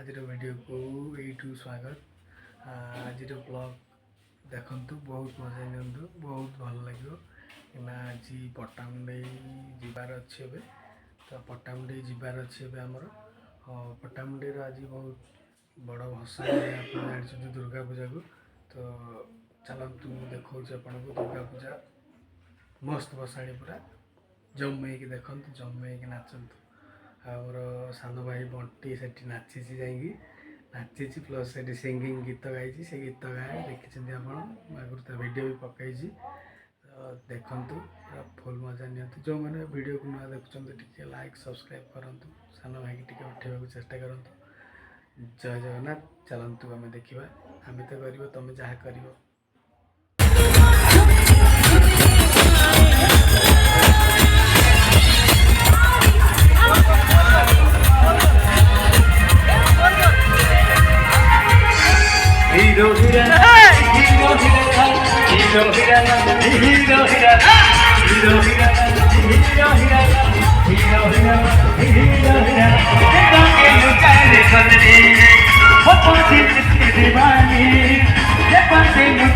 आज वीडियो को यू स्वागत। आज ब्लॉग देखंतु बहुत मजा नियंतु बहुत भल लगे कि आज पट्टामुंडई जीवार अच्छे तो पट्टामुंडई जीवार अच्छे आमर पट्टामुंडई आज बहुत बड़ भसा आप दुर्गा पूजा को तो चलतु देखा आपन को दुर्गा पूजा मस्त भसाणी पूरा जमेक देखु जमेक नाचतु आमर सान भाई बंटी से नाची नाची प्लस से सिंगिंग गीत गाई से गीत गाए देखी आप वीडियो भी पकई देखु पूरा फुल मजा नि जो मैंने वीडियो को नुआ देखुं लाइक सब्सक्राइब करूँ सान भाई की उठा चेष्टा करूँ। जय जगन्नाथ चलतु आम देखा आम तो कर तुम जहाँ कर Hero hero hero hero hero hero hero hero hero hero hero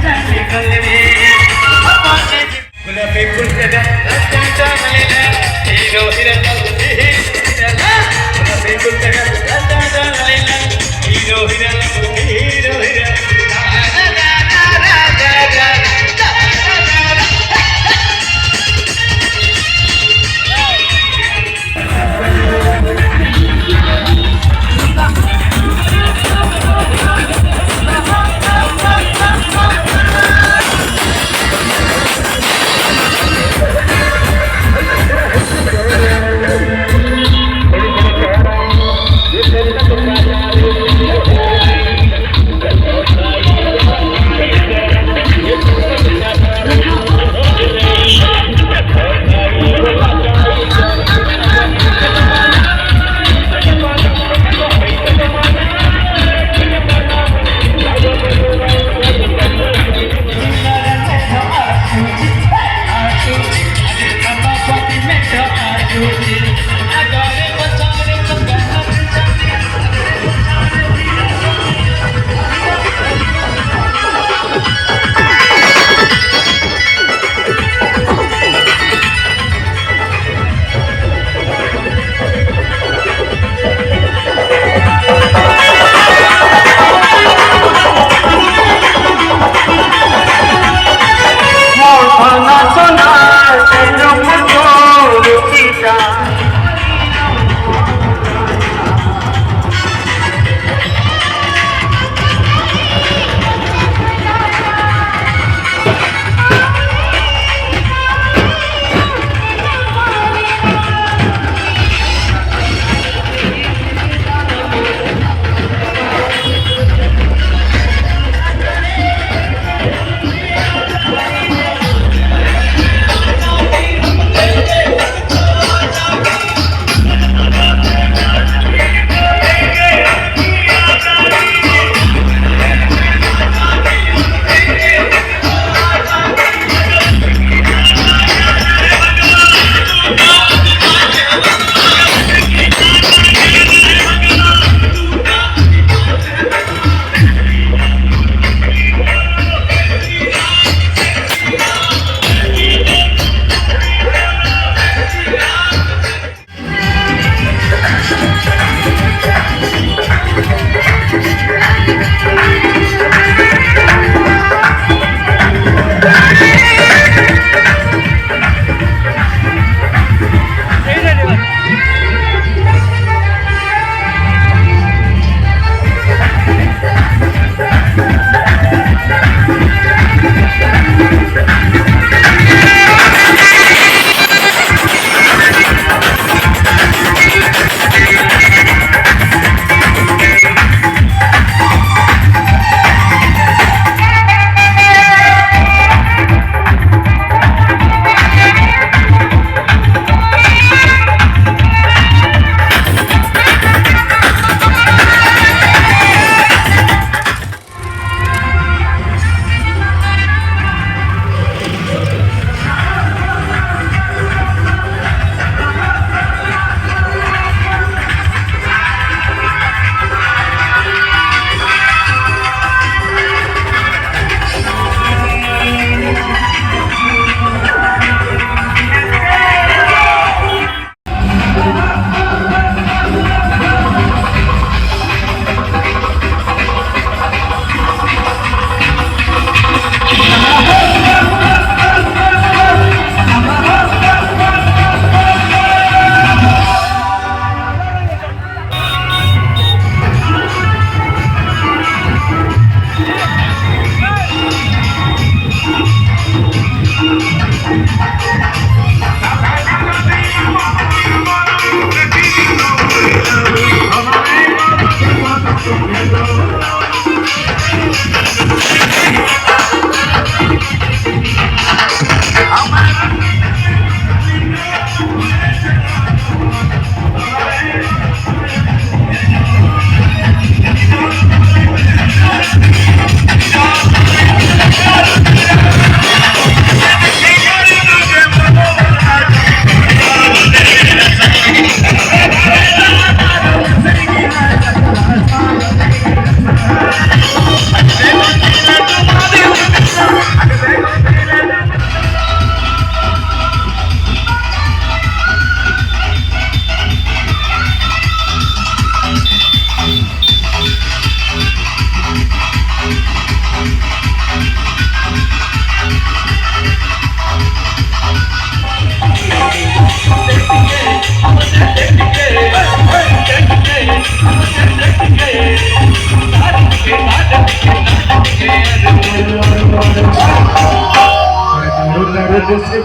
Narad se